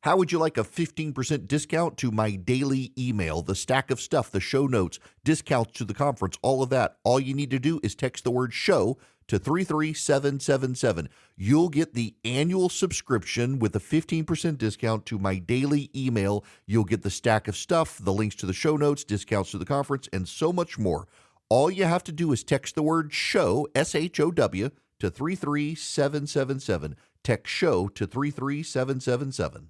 How would you like a 15% discount to my daily email, the stack of stuff, the show notes, discounts to the conference, all of that? All you need to do is text the word show to 33777. You'll get the annual subscription with a 15% discount to my daily email. You'll get the stack of stuff, the links to the show notes, discounts to the conference, and so much more. All you have to do is text the word show, SHOW, to 33777. Text show to 33777.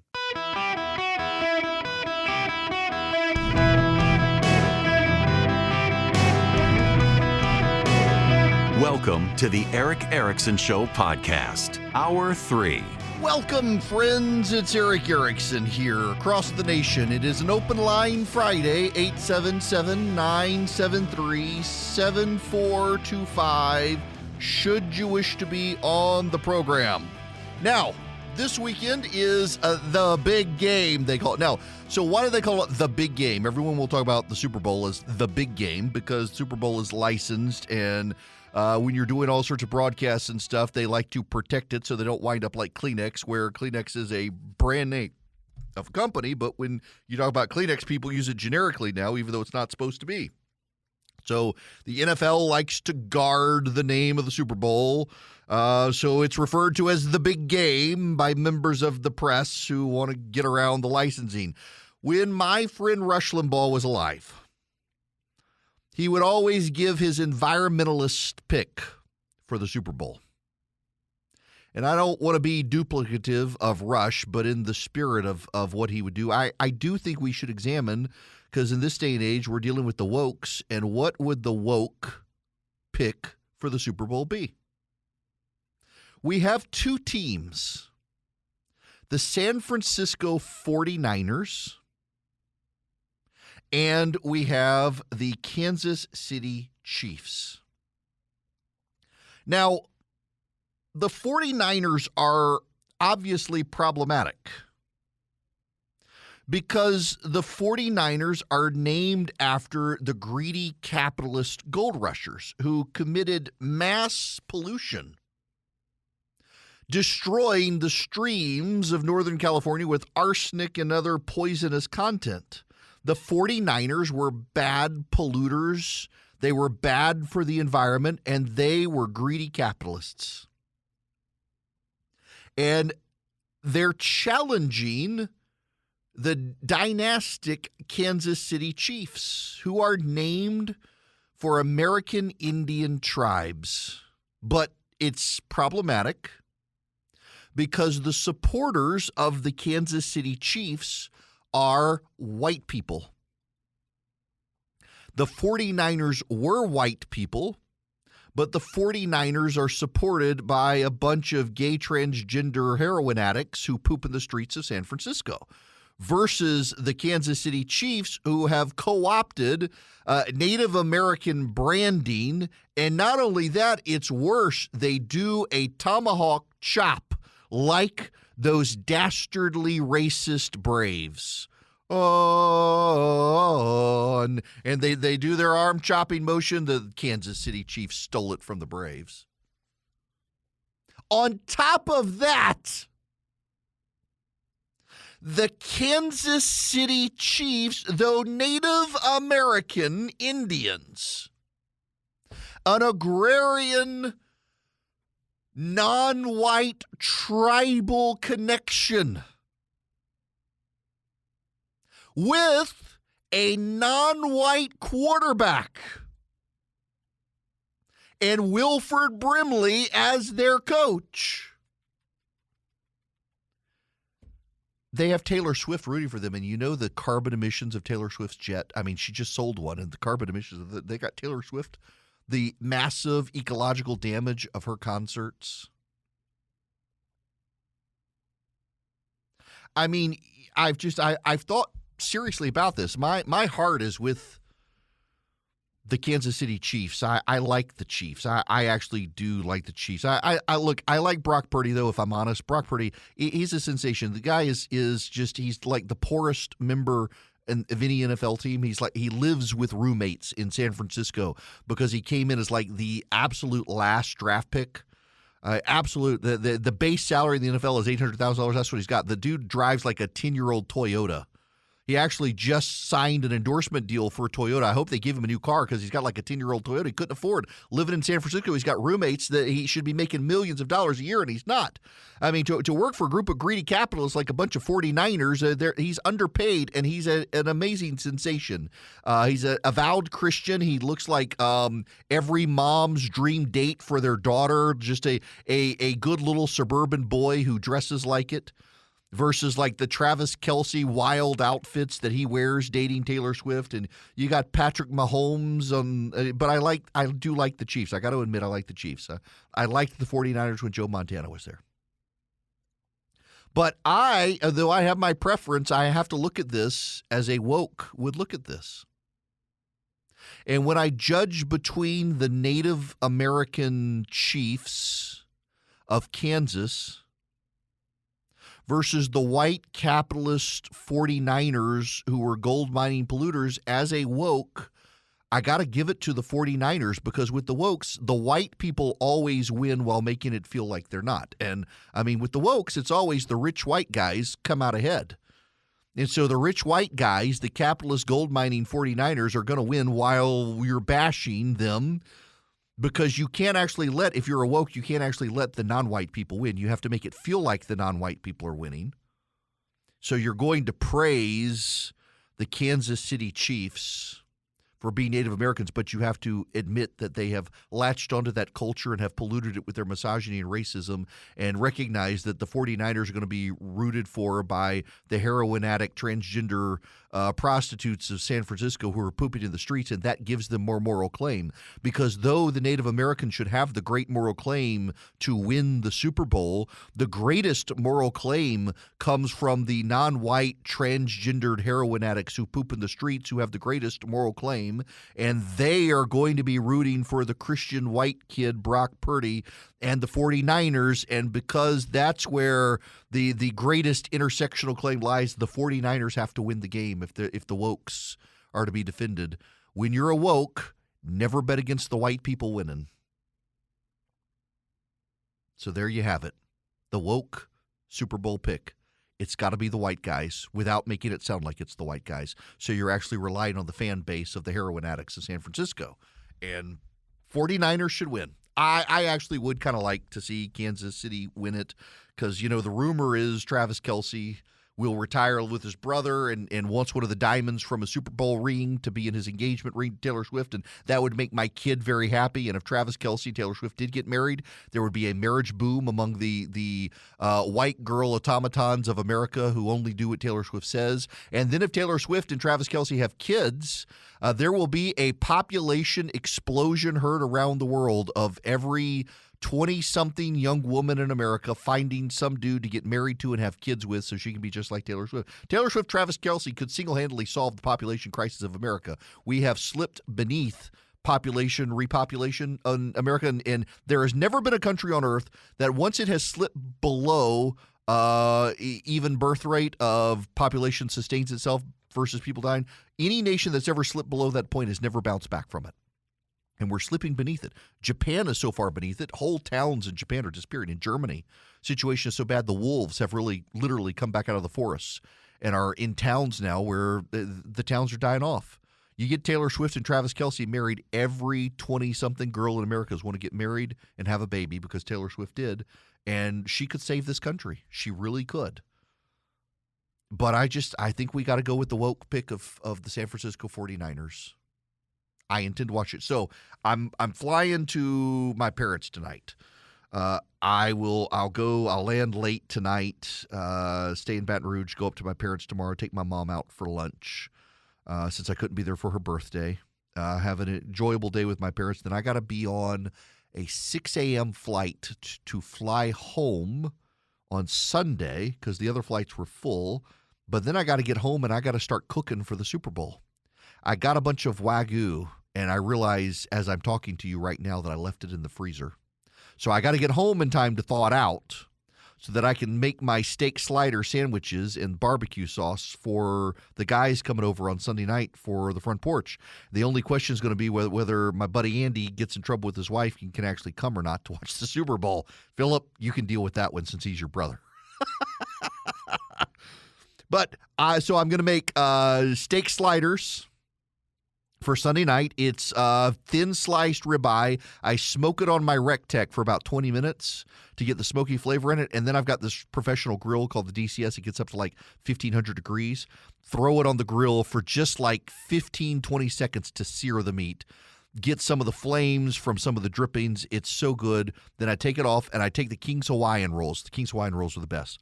Welcome to the Eric Erickson Show podcast, Hour 3. Welcome, friends. It's Eric Erickson here across the nation. It is an open line Friday, 877-973-7425, should you wish to be on the program. Now, this weekend is the big game, they call it. Now, so why do they call it the big game? Everyone will talk about the Super Bowl as the big game because Super Bowl is licensed, and when you're doing all sorts of broadcasts and stuff, they like to protect it so they don't wind up like Kleenex, where Kleenex is a brand name of a company, but when you talk about Kleenex, people use it generically now, even though it's not supposed to be. So the NFL likes to guard the name of the Super Bowl, so it's referred to as the big game by members of the press who want to get around the licensing. When my friend Rush Limbaugh was alive, he would always give his environmentalist pick for the Super Bowl. And I don't want to be duplicative of Rush, but in the spirit of what he would do, I do think we should examine, because in this day and age, we're dealing with the wokes, and what would the woke pick for the Super Bowl be? We have two teams, the San Francisco 49ers, and we have the Kansas City Chiefs. Now, the 49ers are obviously problematic because the 49ers are named after the greedy capitalist gold rushers who committed mass pollution, destroying the streams of Northern California with arsenic and other poisonous content. The 49ers were bad polluters, they were bad for the environment, and they were greedy capitalists. And they're challenging the dynastic Kansas City Chiefs, who are named for American Indian tribes. But it's problematic because the supporters of the Kansas City Chiefs are white people. The 49ers were white people, but the 49ers are supported by a bunch of gay transgender heroin addicts who poop in the streets of San Francisco, versus the Kansas City Chiefs, who have co-opted Native American branding. And not only that, it's worse. They do a tomahawk chop like those dastardly racist Braves. Oh, and they do their arm chopping motion. The Kansas City Chiefs stole it from the Braves. On top of that, the Kansas City Chiefs, though Native American Indians, an agrarian, non-white tribal connection with a non-white quarterback and Wilford Brimley as their coach. They have Taylor Swift rooting for them, and you know the carbon emissions of Taylor Swift's jet. I mean, she just sold one, and the carbon emissions, they got Taylor Swift, the massive ecological damage of her concerts. I mean, I've thought seriously about this. My heart is with the Kansas City Chiefs. I like the Chiefs. I actually do like the Chiefs. I like Brock Purdy, though, if I'm honest. Brock Purdy, he's a sensation. The guy is just, he's like the poorest member of any NFL team. He lives with roommates in San Francisco because he came in as like the absolute last draft pick Absolute. The base salary in the NFL is $800,000. That's what he's got. The dude drives like a 10-year-old Toyota. He actually just signed an endorsement deal for Toyota. I hope they give him a new car because he's got like a 10-year-old Toyota he couldn't afford. Living in San Francisco, he's got roommates that he should be making millions of dollars a year, and he's not. I mean, to work for a group of greedy capitalists like a bunch of 49ers, he's underpaid, and he's an amazing sensation. He's an avowed Christian. He looks like every mom's dream date for their daughter, just a good little suburban boy who dresses like it. Versus like the Travis Kelce wild outfits that he wears dating Taylor Swift, and you got Patrick Mahomes but I do like the Chiefs. I got to admit, I like the Chiefs. I liked the 49ers when Joe Montana was there. But though I have my preference, I have to look at this as a woke would look at this. And when I judge between the Native American Chiefs of Kansas versus the white capitalist 49ers who were gold mining polluters, as a woke, I got to give it to the 49ers, because with the wokes, the white people always win while making it feel like they're not. And I mean, with the wokes, it's always the rich white guys come out ahead. And so the rich white guys, the capitalist gold mining 49ers, are going to win while you're bashing them. Because you can't actually if you're a woke, you can't actually let the non-white people win. You have to make it feel like the non-white people are winning. So you're going to praise the Kansas City Chiefs for being Native Americans, but you have to admit that they have latched onto that culture and have polluted it with their misogyny and racism, and recognize that the 49ers are going to be rooted for by the heroin addict, transgender prostitutes of San Francisco who are pooping in the streets, and that gives them more moral claim. Because though the Native Americans should have the great moral claim to win the Super Bowl, the greatest moral claim comes from the non-white, transgendered heroin addicts who poop in the streets, who have the greatest moral claim, and they are going to be rooting for the Christian white kid, Brock Purdy, and the 49ers, and because that's where the greatest intersectional claim lies, the 49ers have to win the game if the wokes are to be defended. When you're a woke, never bet against the white people winning. So there you have it. The woke Super Bowl pick. It's got to be the white guys without making it sound like it's the white guys. So you're actually relying on the fan base of the heroin addicts of San Francisco. And 49ers should win. I actually would kind of like to see Kansas City win it because, the rumor is Travis Kelce will retire with his brother and wants one of the diamonds from a Super Bowl ring to be in his engagement ring to Taylor Swift, and that would make my kid very happy. And if Travis Kelce and Taylor Swift did get married, there would be a marriage boom among the white girl automatons of America who only do what Taylor Swift says. And then if Taylor Swift and Travis Kelce have kids, there will be a population explosion heard around the world of every 20-something young woman in America finding some dude to get married to and have kids with so she can be just like Taylor Swift. Taylor Swift, Travis Kelce could single-handedly solve the population crisis of America. We have slipped beneath repopulation in America, and there has never been a country on earth that once it has slipped below even birth rate of population sustains itself versus people dying, any nation that's ever slipped below that point has never bounced back from it. And we're slipping beneath it. Japan is so far beneath it. Whole towns in Japan are disappearing. In Germany, situation is so bad the wolves have literally come back out of the forests and are in towns now where the towns are dying off. You get Taylor Swift and Travis Kelce married, every 20-something girl in America is want to get married and have a baby because Taylor Swift did, and she could save this country. She really could. But I think we got to go with the woke pick of the San Francisco 49ers. I intend to watch it. So I'm flying to my parents tonight. I'll land late tonight, stay in Baton Rouge, go up to my parents tomorrow, take my mom out for lunch, since I couldn't be there for her birthday. Have an enjoyable day with my parents. Then I got to be on a 6 a.m. flight to fly home on Sunday because the other flights were full. But then I got to get home and I got to start cooking for the Super Bowl. I got a bunch of Wagyu, and I realize as I'm talking to you right now that I left it in the freezer. So I got to get home in time to thaw it out so that I can make my steak slider sandwiches and barbecue sauce for the guys coming over on Sunday night for the front porch. The only question is going to be whether my buddy Andy gets in trouble with his wife and can actually come or not to watch the Super Bowl. Philip, you can deal with that one since he's your brother. But so I'm going to make steak sliders for Sunday night. It's thin sliced ribeye. I smoke it on my Rectech for about 20 minutes to get the smoky flavor in it. And then I've got this professional grill called the DCS. It gets up to like 1,500 degrees. Throw it on the grill for just like 15, 20 seconds to sear the meat. Get some of the flames from some of the drippings. It's so good. Then I take it off and I take the King's Hawaiian rolls. The King's Hawaiian rolls are the best.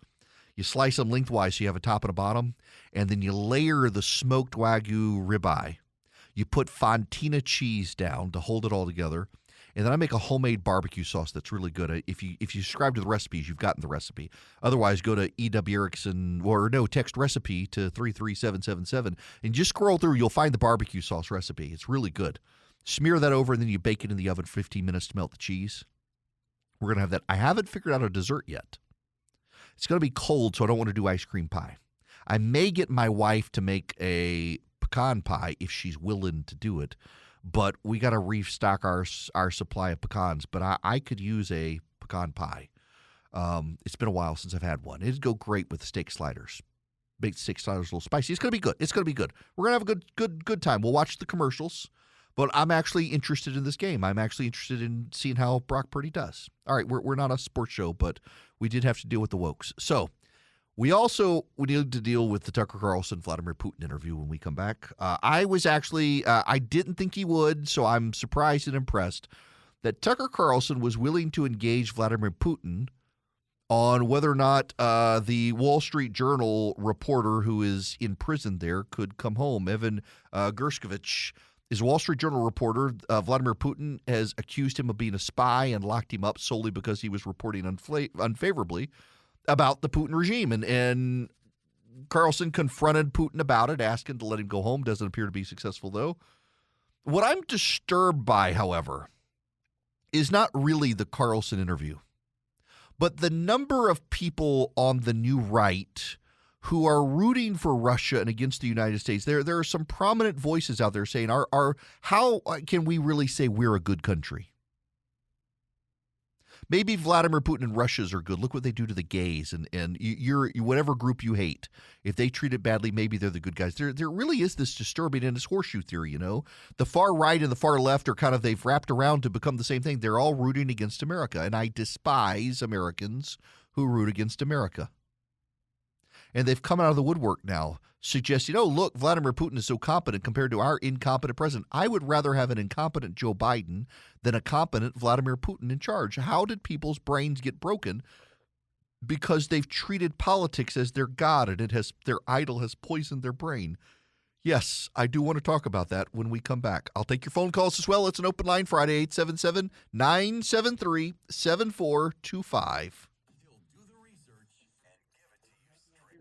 You slice them lengthwise so you have a top and a bottom. And then you layer the smoked Wagyu ribeye. You put Fontina cheese down to hold it all together. And then I make a homemade barbecue sauce that's really good. If you subscribe to the recipes, you've gotten the recipe. Otherwise, go to E.W. Erickson, text recipe to 33777. And just scroll through, you'll find the barbecue sauce recipe. It's really good. Smear that over, and then you bake it in the oven for 15 minutes to melt the cheese. We're going to have that. I haven't figured out a dessert yet. It's going to be cold, so I don't want to do ice cream pie. I may get my wife to make a pecan pie if she's willing to do it, but we got to restock our supply of pecans. But I could use a pecan pie. It's been a while since I've had one. It'd go great with the steak sliders. Make the steak sliders a little spicy. It's going to be good. It's going to be good. We're going to have a good time. We'll watch the commercials, but I'm actually interested in this game. I'm actually interested in seeing how Brock Purdy does. All right, we're not a sports show, but we did have to deal with the wokes. So we need to deal with the Tucker Carlson Vladimir Putin interview when we come back. I didn't think he would, so I'm surprised and impressed that Tucker Carlson was willing to engage Vladimir Putin on whether or not the Wall Street Journal reporter who is in prison there could come home. Evan Gershkovich is a Wall Street Journal reporter. Vladimir Putin has accused him of being a spy and locked him up solely because he was reporting unfavorably about the Putin regime. And Carlson confronted Putin about it, asking to let him go home. Doesn't appear to be successful, though. What I'm disturbed by, however, is not really the Carlson interview, but the number of people on the new right who are rooting for Russia and against the United States. There are some prominent voices out there saying, how can we really say we're a good country? Maybe Vladimir Putin and Russia's are good. Look what they do to the gays and whatever group you hate. If they treat it badly, maybe they're the good guys. There really is this disturbing, and it's horseshoe theory, you know. The far right and the far left are kind of, they've wrapped around to become the same thing. They're all rooting against America, and I despise Americans who root against America. And they've come out of the woodwork now, suggesting, oh, look, Vladimir Putin is so competent compared to our incompetent president. I would rather have an incompetent Joe Biden than a competent Vladimir Putin in charge. How did people's brains get broken? Because they've treated politics as their god, and their idol has poisoned their brain. Yes, I do want to talk about that when we come back. I'll take your phone calls as well. It's an open line Friday, 877-973-7425.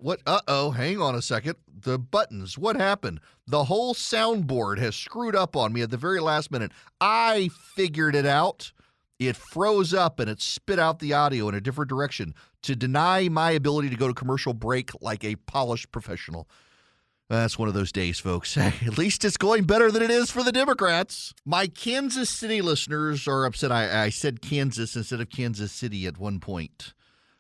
What? Uh-oh, hang on a second. The buttons, what happened? The whole soundboard has screwed up on me at the very last minute. I figured it out. It froze up and it spit out the audio in a different direction to deny my ability to go to commercial break like a polished professional. That's one of those days, folks. At least it's going better than it is for the Democrats. My Kansas City listeners are upset. I said Kansas instead of Kansas City at one point.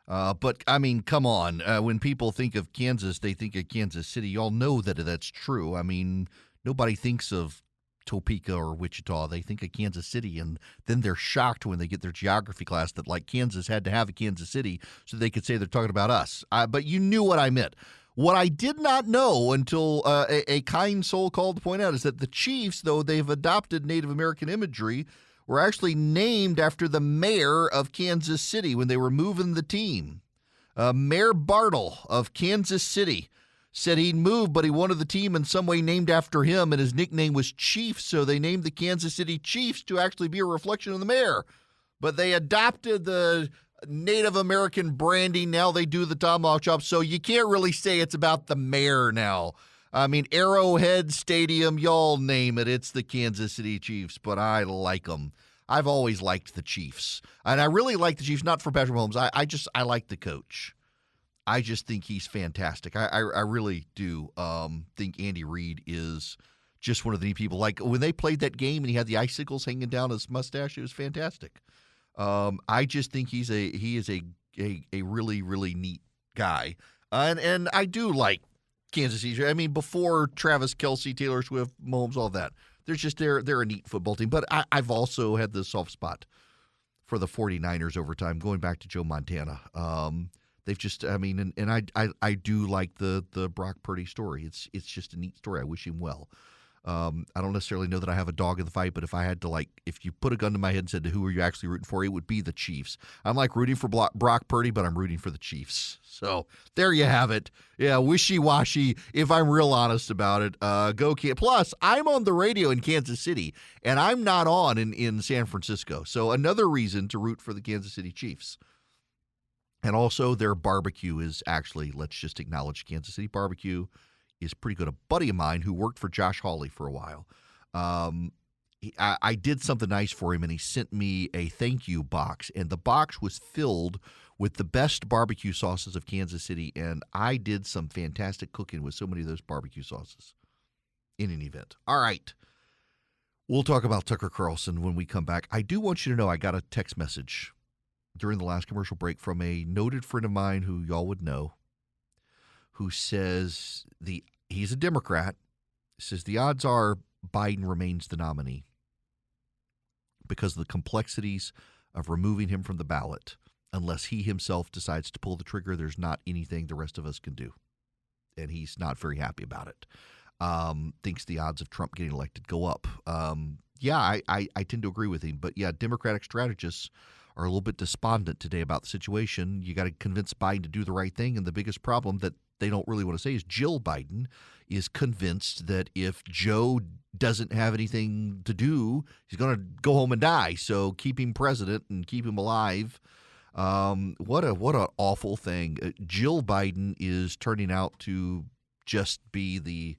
But, I mean, come on. When people think of Kansas, they think of Kansas City. Y'all know that that's true. I mean, nobody thinks of Topeka or Wichita. They think of Kansas City, and then they're shocked when they get their geography class that, like, Kansas had to have a Kansas City so they could say they're talking about us. But you knew what I meant. What I did not know until a kind soul called to point out is that the Chiefs, though they've adopted Native American imagery, were actually named after the mayor of Kansas City when they were moving the team. Mayor Bartle of Kansas City said he'd moved, but he wanted the team in some way named after him, and his nickname was Chief, so they named the Kansas City Chiefs to actually be a reflection of the mayor. But they adopted the Native American branding. Now they do the tomahawk chop, so you can't really say it's about the mayor now. I mean, Arrowhead Stadium, y'all name it. It's the Kansas City Chiefs, but I like them. I've always liked the Chiefs. And I really like the Chiefs, not for Patrick Mahomes. I like the coach. I just think he's fantastic. I really do think Andy Reid is just one of the neat people. Like when they played that game and he had the icicles hanging down his mustache, it was fantastic. I just think he is a really, really neat guy. And I do like Kansas City. I mean, before Travis Kelce, Taylor Swift, Mahomes, all that, they're a neat football team. But I've also had this soft spot for the 49ers over time, going back to Joe Montana. They've just, I mean, and I do like the Brock Purdy story. It's just a neat story. I wish him well. I don't necessarily know that I have a dog in the fight, but if I had to, if you put a gun to my head and said, who are you actually rooting for, it would be the Chiefs. I'm rooting for Brock Purdy, but I'm rooting for the Chiefs. So there you have it. Yeah, wishy-washy, if I'm real honest about it. Go Kansas. Plus, I'm on the radio in Kansas City, and I'm not on in San Francisco. So another reason to root for the Kansas City Chiefs. And also their barbecue is actually, let's just acknowledge Kansas City barbecue is pretty good. A buddy of mine who worked for Josh Hawley for a while, I did something nice for him, and he sent me a thank you box. And the box was filled with the best barbecue sauces of Kansas City, and I did some fantastic cooking with so many of those barbecue sauces in an event. All right. We'll talk about Tucker Carlson when we come back. I do want you to know I got a text message during the last commercial break from a noted friend of mine who y'all would know, who says he's a Democrat, says the odds are Biden remains the nominee because of the complexities of removing him from the ballot. Unless he himself decides to pull the trigger, there's not anything the rest of us can do. And he's not very happy about it. Thinks the odds of Trump getting elected go up. I tend to agree with him. But yeah, Democratic strategists are a little bit despondent today about the situation. You got to convince Biden to do the right thing. And the biggest problem that they don't really want to say is Jill Biden is convinced that if Joe doesn't have anything to do, he's going to go home and die. So keep him president and keep him alive. What an awful thing. Jill Biden is turning out to just be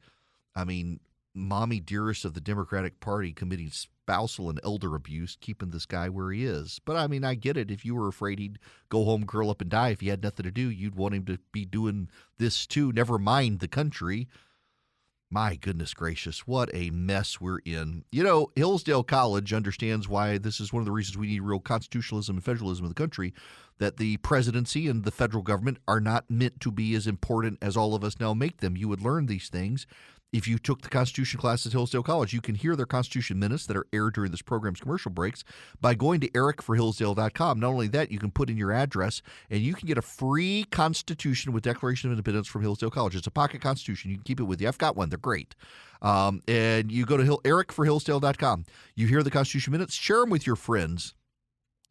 mommy dearest of the Democratic Party, committing spousal and elder abuse, keeping this guy where he is. But I get it. If you were afraid he'd go home, curl up, and die, if he had nothing to do, you'd want him to be doing this too. Never mind the country. My goodness gracious, what a mess we're in. You know, Hillsdale College understands why this is one of the reasons we need real constitutionalism and federalism in the country, that the presidency and the federal government are not meant to be as important as all of us now make them. You would learn these things if you took the Constitution class at Hillsdale College. You can hear their Constitution minutes that are aired during this program's commercial breaks by going to ericforhillsdale.com. Not only that, you can put in your address and you can get a free Constitution with Declaration of Independence from Hillsdale College. It's a pocket Constitution. You can keep it with you. I've got one. They're great. And you go to ericforhillsdale.com. You hear the Constitution minutes, share them with your friends.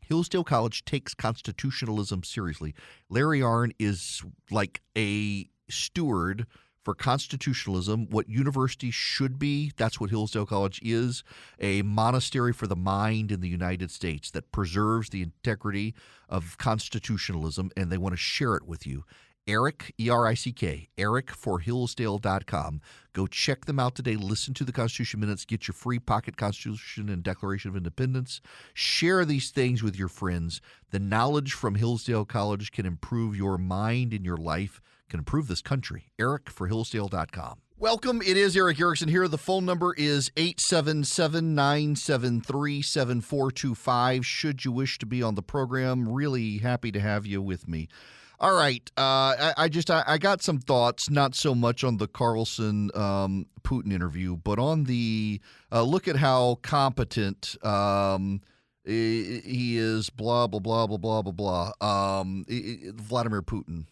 Hillsdale College takes constitutionalism seriously. Larry Arnn is like a steward for constitutionalism, what universities should be. That's what Hillsdale College is, a monastery for the mind in the United States that preserves the integrity of constitutionalism, and they want to share it with you. Eric, E-R-I-C-K, ericforhillsdale.com. Go check them out today. Listen to the Constitution Minutes. Get your free pocket Constitution and Declaration of Independence. Share these things with your friends. The knowledge from Hillsdale College can improve your mind and your life, can improve this country. ericforhillsdale.com. Welcome. It is Eric Erickson here. The phone number is 877-973-7425. Should you wish to be on the program, really happy to have you with me. All right. I got some thoughts, not so much on the Carlson Putin interview, but on the look at how competent he is, blah, blah, blah, blah, blah, blah, blah. Vladimir Putin.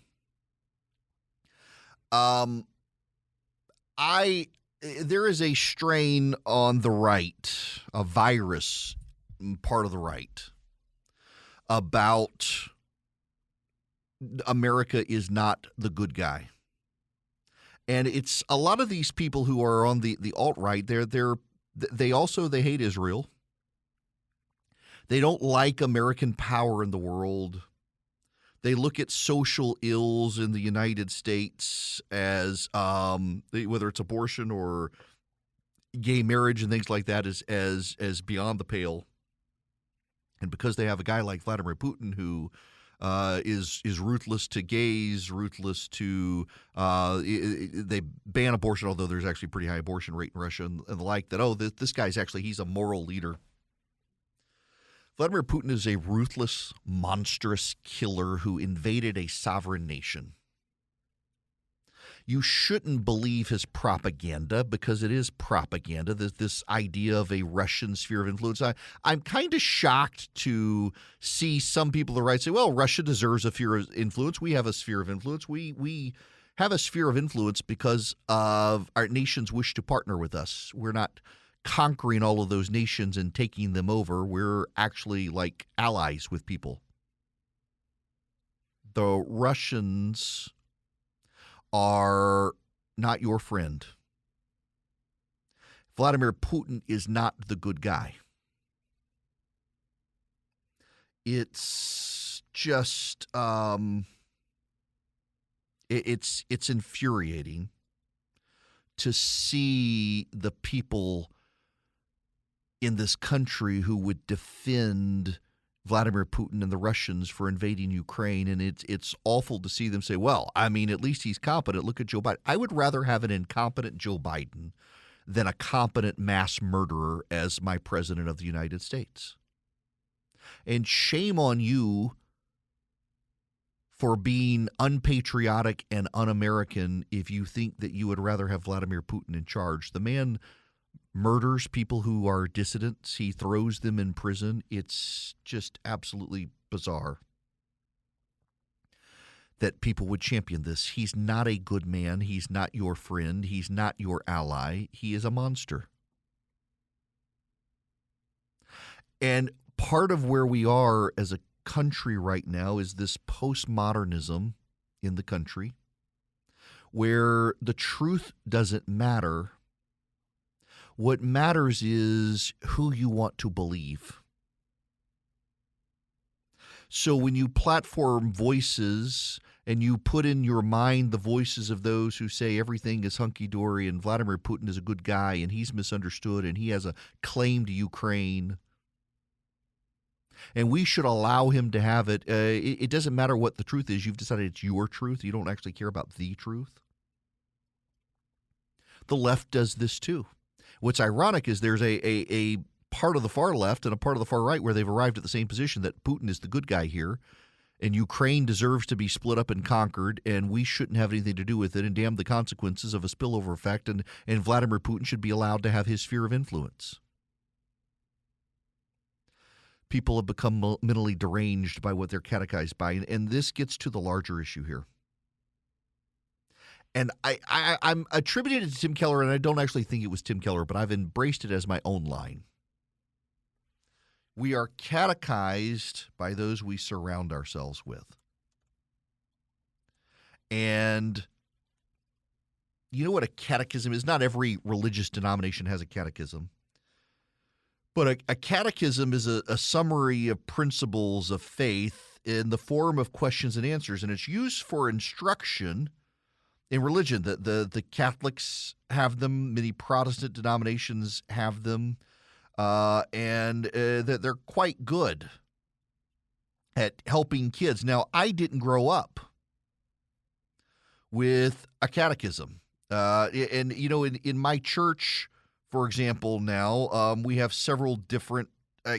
There is a strain on the right, a virus part of the right, about America is not the good guy. And it's a lot of these people who are on the alt-right, they hate Israel. They don't like American power in the world. They look at social ills in the United States as whether it's abortion or gay marriage and things like that as beyond the pale. And because they have a guy like Vladimir Putin who is ruthless to gays, ruthless to they ban abortion, although there's actually a pretty high abortion rate in Russia and the like, that, this guy's actually, he's a moral leader. Vladimir Putin is a ruthless, monstrous killer who invaded a sovereign nation. You shouldn't believe his propaganda because it is propaganda, this idea of a Russian sphere of influence. I'm kind of shocked to see some people on the right say, well, Russia deserves a sphere of influence. We have a sphere of influence. We have a sphere of influence because of our nations wish to partner with us. We're not conquering all of those nations and taking them over. We're actually like allies with people. The Russians are not your friend. Vladimir Putin is not the good guy. It's just it's infuriating to see the people in this country who would defend Vladimir Putin and the Russians for invading Ukraine, and it's awful to see them say, well, I mean, at least he's competent. Look at Joe Biden. I would rather have an incompetent Joe Biden than a competent mass murderer as my president of the United States. And shame on you for being unpatriotic and un-American if you think that you would rather have Vladimir Putin in charge. The man murders people who are dissidents. He throws them in prison. It's just absolutely bizarre that people would champion this. He's not a good man. He's not your friend. He's not your ally. He is a monster. And part of where we are as a country right now is this postmodernism in the country where the truth doesn't matter. What matters is who you want to believe. So when you platform voices and you put in your mind the voices of those who say everything is hunky-dory and Vladimir Putin is a good guy and he's misunderstood and he has a claim to Ukraine, and we should allow him to have it, it doesn't matter what the truth is. You've decided it's your truth. You don't actually care about the truth. The left does this too. What's ironic is there's a part of the far left and a part of the far right where they've arrived at the same position that Putin is the good guy here and Ukraine deserves to be split up and conquered and we shouldn't have anything to do with it and damn the consequences of a spillover effect and Vladimir Putin should be allowed to have his sphere of influence. People have become mentally deranged by what they're catechized by, and this gets to the larger issue here. And I'm attributing it to Tim Keller, and I don't actually think it was Tim Keller, but I've embraced it as my own line. We are catechized by those we surround ourselves with. And you know what a catechism is? Not every religious denomination has a catechism. But a catechism is a summary of principles of faith in the form of questions and answers, and it's used for instruction in religion. The Catholics have them, many Protestant denominations have them, and that they're quite good at helping kids. Now, I didn't grow up with a catechism. And, you know, in my church, for example, now we have several different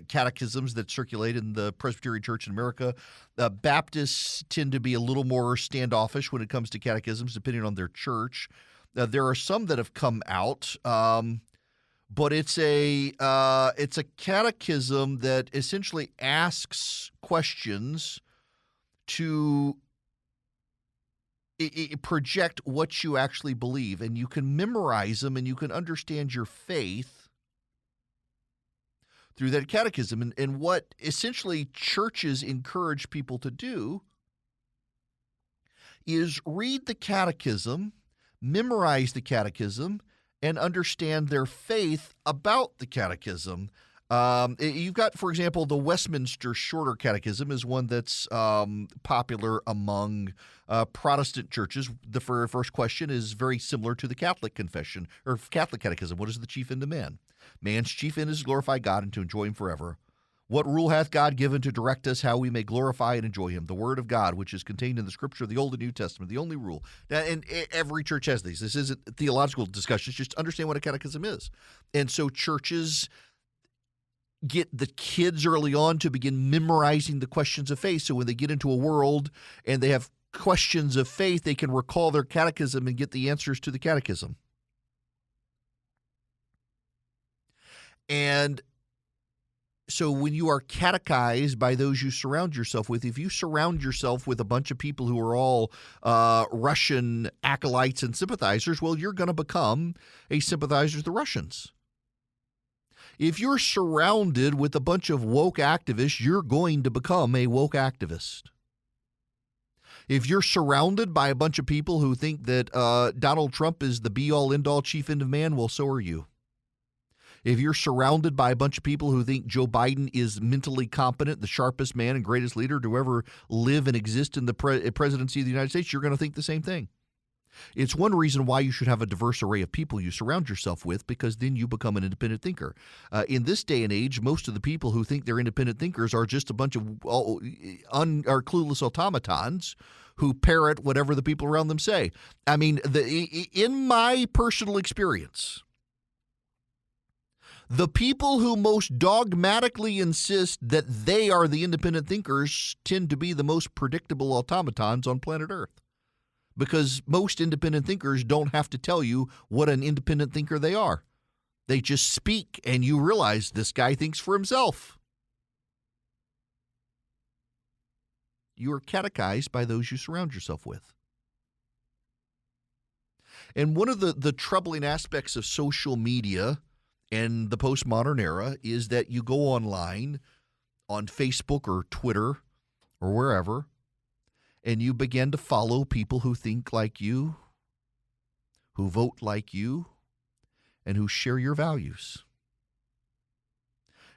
catechisms that circulate in the Presbyterian Church in America. Baptists tend to be a little more standoffish when it comes to catechisms, depending on their church. There are some that have come out, but it's a catechism that essentially asks questions to project what you actually believe, and you can memorize them and you can understand your faith through that catechism. And what essentially churches encourage people to do is read the catechism, memorize the catechism, and understand their faith about the catechism. You've got, for example, the Westminster Shorter Catechism is one that's popular among Protestant churches. The first question is very similar to the Catholic confession or Catholic catechism. What is the chief end of man? Man's chief end is to glorify God and to enjoy him forever. What rule hath God given to direct us how we may glorify and enjoy him? The word of God, which is contained in the scripture of the Old and New Testament, the only rule. Now, and every church has these. This isn't theological discussions, just understand what a catechism is. And so churches get the kids early on to begin memorizing the questions of faith. So when they get into a world and they have questions of faith, they can recall their catechism and get the answers to the catechism. And so when you are catechized by those you surround yourself with, if you surround yourself with a bunch of people who are all Russian acolytes and sympathizers, well, you're going to become a sympathizer with the Russians. If you're surrounded with a bunch of woke activists, you're going to become a woke activist. If you're surrounded by a bunch of people who think that Donald Trump is the be-all, end-all, chief end of man, well, so are you. If you're surrounded by a bunch of people who think Joe Biden is mentally competent, the sharpest man and greatest leader to ever live and exist in the presidency of the United States, you're going to think the same thing. It's one reason why you should have a diverse array of people you surround yourself with, because then you become an independent thinker. In this day and age, most of the people who think they're independent thinkers are just a bunch of clueless automatons who parrot whatever the people around them say. I mean, in my personal experience, the people who most dogmatically insist that they are the independent thinkers tend to be the most predictable automatons on planet Earth, because most independent thinkers don't have to tell you what an independent thinker they are. They just speak, and you realize this guy thinks for himself. You are catechized by those you surround yourself with. And one of the troubling aspects of social media and the postmodern era is that you go online on Facebook or Twitter or wherever, and you begin to follow people who think like you, who vote like you, and who share your values.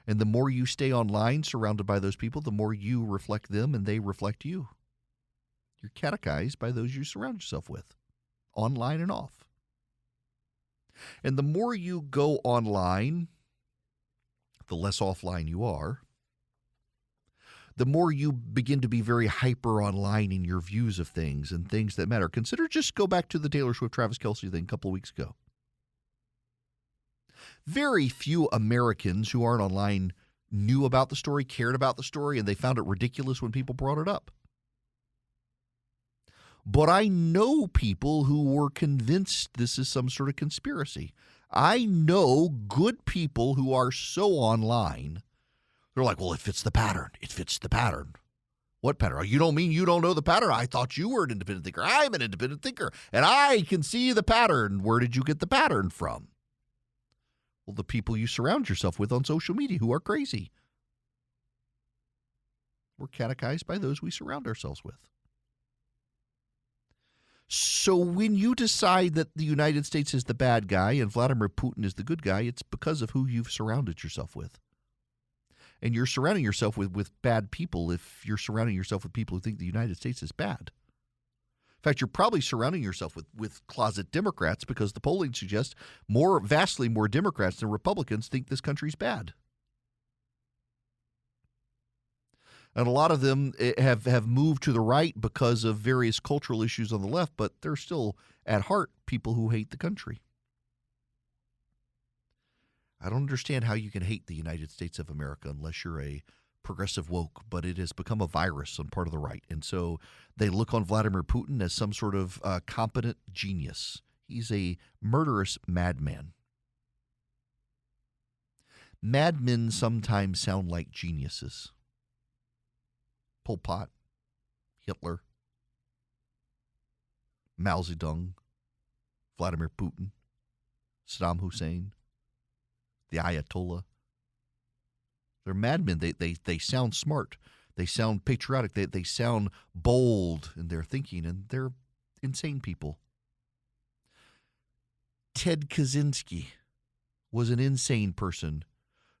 And the more you stay online surrounded by those people, the more you reflect them and they reflect you. You're catechized by those you surround yourself with, online and off. And the more you go online, the less offline you are. The more you begin to be very hyper online in your views of things and things that matter. Just go back to the Taylor Swift, Travis Kelce thing a couple of weeks ago. Very few Americans who aren't online knew about the story, cared about the story, and they found it ridiculous when people brought it up. But I know people who were convinced this is some sort of conspiracy. I know good people who are so online. They're like, well, it fits the pattern. It fits the pattern. What pattern? Oh, you don't mean you don't know the pattern? I thought you were an independent thinker. I'm an independent thinker, and I can see the pattern. Where did you get the pattern from? Well, the people you surround yourself with on social media who are crazy. We're catechized by those we surround ourselves with. So when you decide that the United States is the bad guy and Vladimir Putin is the good guy, it's because of who you've surrounded yourself with. And you're surrounding yourself with bad people if you're surrounding yourself with people who think the United States is bad. In fact, you're probably surrounding yourself with closet Democrats, because the polling suggests vastly more Democrats than Republicans think this country's bad. And a lot of them have moved to the right because of various cultural issues on the left, but they're still, at heart, people who hate the country. I don't understand how you can hate the United States of America unless you're a progressive woke, but it has become a virus on part of the right. And so they look on Vladimir Putin as some sort of competent genius. He's a murderous madman. Madmen sometimes sound like geniuses. Pol Pot, Hitler, Mao Zedong, Vladimir Putin, Saddam Hussein, the Ayatollah. They're madmen. They sound smart. They sound patriotic. They sound bold in their thinking, and they're insane people. Ted Kaczynski was an insane person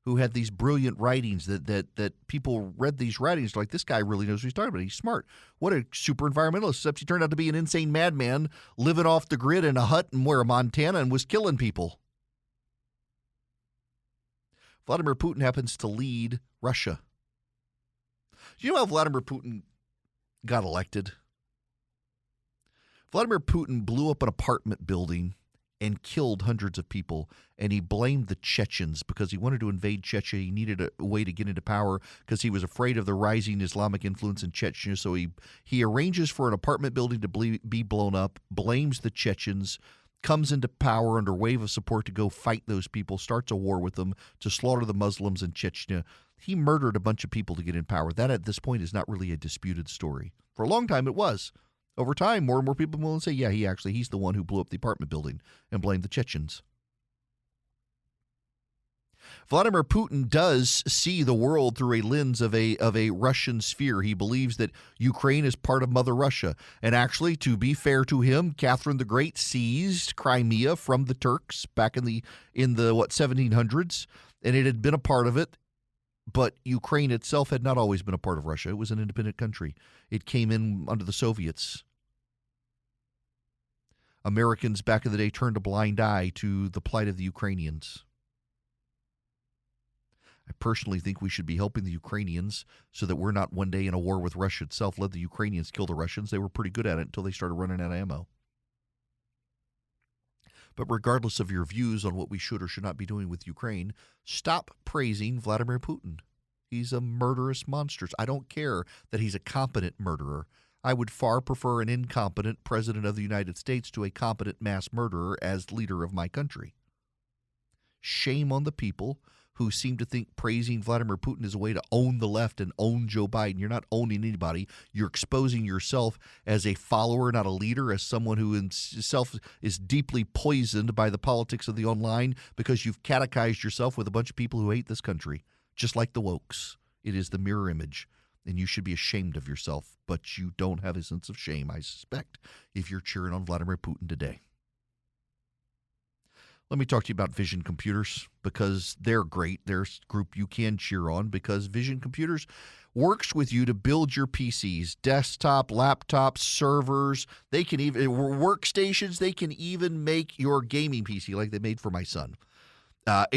who had these brilliant writings that people read these writings like, this guy really knows what he's talking about. He's smart. What a super environmentalist. Except he turned out to be an insane madman living off the grid in a hut in Montana and was killing people. Vladimir Putin happens to lead Russia. Do you know how Vladimir Putin got elected? Vladimir Putin blew up an apartment building and killed hundreds of people, and he blamed the Chechens because he wanted to invade Chechnya. He needed a way to get into power because he was afraid of the rising Islamic influence in Chechnya. So he arranges for an apartment building to be blown up, blames the Chechens, comes into power under wave of support to go fight those people, starts a war with them to slaughter the Muslims in Chechnya. He murdered a bunch of people to get in power. That at this point is not really a disputed story. For a long time it was. Over time, more and more people will say, yeah, he's the one who blew up the apartment building and blamed the Chechens. Vladimir Putin does see the world through a lens of a Russian sphere. He believes that Ukraine is part of Mother Russia. And actually, to be fair to him, Catherine the Great seized Crimea from the Turks back in the 1700s, and it had been a part of it. But Ukraine itself had not always been a part of Russia. It was an independent country. It came in under the Soviets. Americans back in the day turned a blind eye to the plight of the Ukrainians. I personally think we should be helping the Ukrainians so that we're not one day in a war with Russia itself. Let the Ukrainians kill the Russians. They were pretty good at it until they started running out of ammo. But regardless of your views on what we should or should not be doing with Ukraine, stop praising Vladimir Putin. He's a murderous monster. I don't care that he's a competent murderer. I would far prefer an incompetent president of the United States to a competent mass murderer as leader of my country. Shame on the people who seem to think praising Vladimir Putin is a way to own the left and own Joe Biden. You're not owning anybody. You're exposing yourself as a follower, not a leader, as someone who himself is deeply poisoned by the politics of the online because you've catechized yourself with a bunch of people who hate this country, just like the wokes. It is the mirror image, and you should be ashamed of yourself, but you don't have a sense of shame, I suspect, if you're cheering on Vladimir Putin today. Let me talk to you about Vision Computers because they're great. They're a group you can cheer on because Vision Computers works with you to build your PCs, desktop, laptops, servers. They can even workstations. They can even make your gaming PC like they made for my son.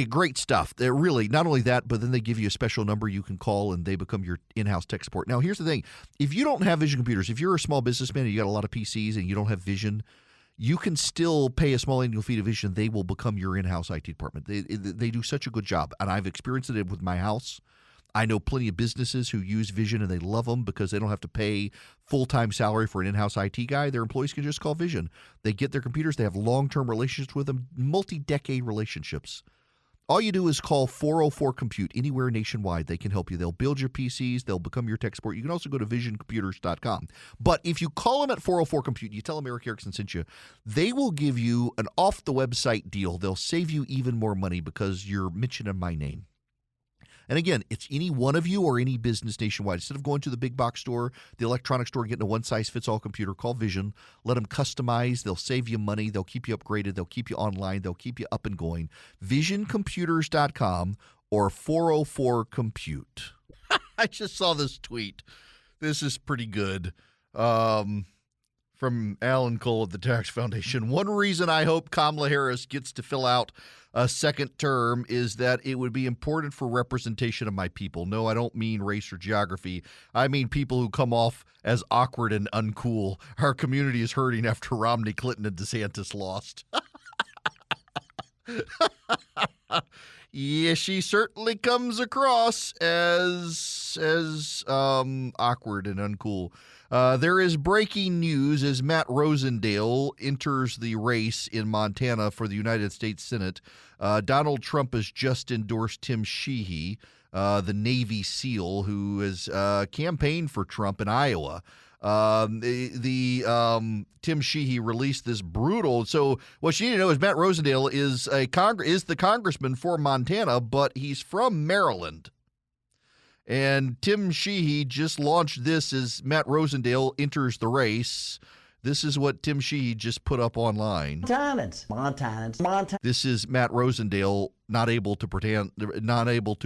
Great stuff. They're really not only that, but then they give you a special number you can call and they become your in-house tech support. Now, here's the thing. If you don't have Vision Computers, if you're a small businessman and you got a lot of PCs and you don't have Vision, you can still pay a small annual fee to Vision. They will become your in-house IT department. They do such a good job, and I've experienced it with my house. I know plenty of businesses who use Vision, and they love them because they don't have to pay full-time salary for an in-house IT guy. Their employees can just call Vision. They get their computers. They have long-term relationships with them, multi-decade relationships. All you do is call 404-COMPUTE anywhere nationwide. They can help you. They'll build your PCs. They'll become your tech support. You can also go to visioncomputers.com. But if you call them at 404-COMPUTE, you tell them Eric Erickson sent you, they will give you an off-the-website deal. They'll save you even more money because you're mentioning my name. And again, it's any one of you or any business nationwide. Instead of going to the big box store, the electronics store, getting a one-size-fits-all computer, call Vision. Let them customize. They'll save you money. They'll keep you upgraded. They'll keep you online. They'll keep you up and going. VisionComputers.com or 404-COMPUTE. I just saw this tweet. This is pretty good. From Alan Cole of the Tax Foundation. One reason I hope Kamala Harris gets to fill out a second term is that it would be important for representation of my people. No, I don't mean race or geography. I mean people who come off as awkward and uncool. Our community is hurting after Romney, Clinton, and DeSantis lost. Yeah, she certainly comes across as awkward and uncool. There is breaking news as Matt Rosendale enters the race in Montana for the United States Senate. Donald Trump has just endorsed Tim Sheehy, the Navy SEAL, who has campaigned for Trump in Iowa. Tim Sheehy released this brutal. So what you need to know is Matt Rosendale is the congressman for Montana, but he's from Maryland. And Tim Sheehy just launched this as Matt Rosendale enters the race. This is what Tim Sheehy just put up online. Montanans. This is Matt Rosendale not able to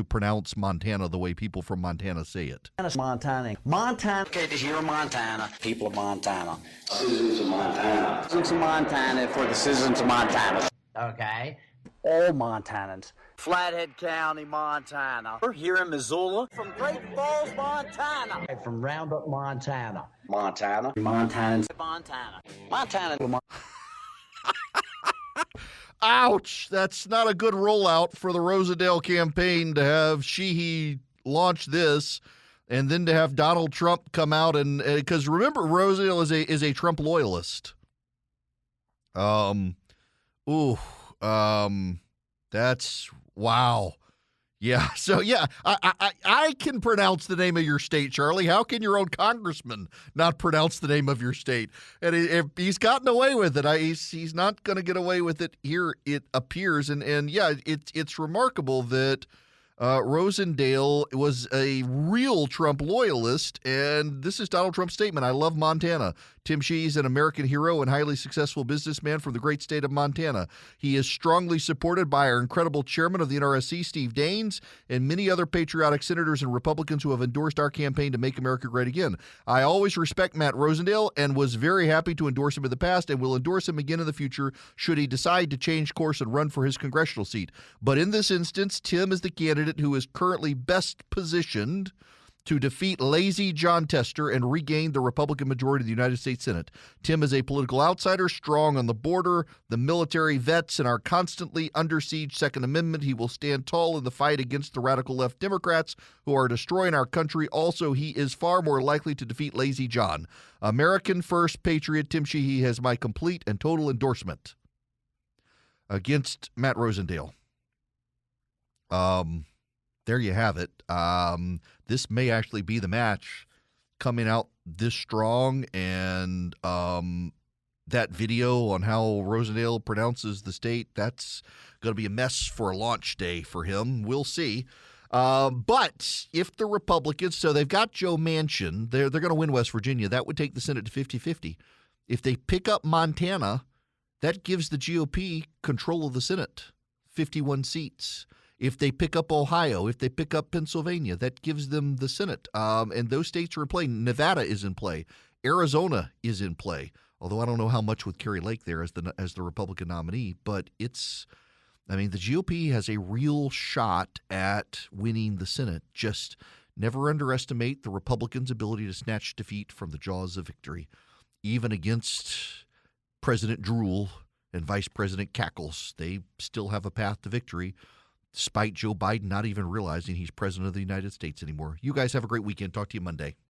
pronounce Montana the way people from Montana say it. Montana. Okay, to hear Montana. People of Montana. Citizens of Montana. Citizens of Montana for the citizens of Montana. Okay. All Montanans. Flathead County, Montana. We're here in Missoula. From Great Falls, Montana. From Roundup, Montana. Montana. Montanans. Montana. Montana. Ouch! That's not a good rollout for the Rosendale campaign to have Sheehy launch this, and then to have Donald Trump come out and because remember, Rosendale is a Trump loyalist. That's wow. Yeah. So yeah, I can pronounce the name of your state, Charlie. How can your own congressman not pronounce the name of your state? And if he's gotten away with it, he's not going to get away with it here. It appears, and yeah, it's remarkable that Rosendale was a real Trump loyalist, and this is Donald Trump's statement. I love Montana. Tim Sheehy is an American hero and highly successful businessman from the great state of Montana. He is strongly supported by our incredible chairman of the NRSC, Steve Daines, and many other patriotic senators and Republicans who have endorsed our campaign to make America great again. I always respect Matt Rosendale and was very happy to endorse him in the past and will endorse him again in the future should he decide to change course and run for his congressional seat. But in this instance, Tim is the candidate who is currently best positioned to defeat lazy John Tester and regain the Republican majority of the United States Senate. Tim is a political outsider, strong on the border, the military, vets, and our constantly under siege Second Amendment. He will stand tall in the fight against the radical left Democrats who are destroying our country. Also, he is far more likely to defeat lazy John. American first patriot Tim Sheehy has my complete and total endorsement against Matt Rosendale. There you have it. This may actually be the match coming out this strong, and that video on how Rosendale pronounces the state, that's going to be a mess for a launch day for him. We'll see. But if the Republicans, so they've got Joe Manchin, they're going to win West Virginia. That would take the Senate to 50-50. If they pick up Montana, that gives the GOP control of the Senate, 51 seats. If they pick up Ohio, if they pick up Pennsylvania, that gives them the Senate. And those states are in play. Nevada is in play. Arizona is in play. Although I don't know how much with Kerry Lake there as the Republican nominee. But the GOP has a real shot at winning the Senate. Just never underestimate the Republicans' ability to snatch defeat from the jaws of victory, even against President Drool and Vice President Cackles. They still have a path to victory, despite Joe Biden not even realizing he's president of the United States anymore. You guys have a great weekend. Talk to you Monday.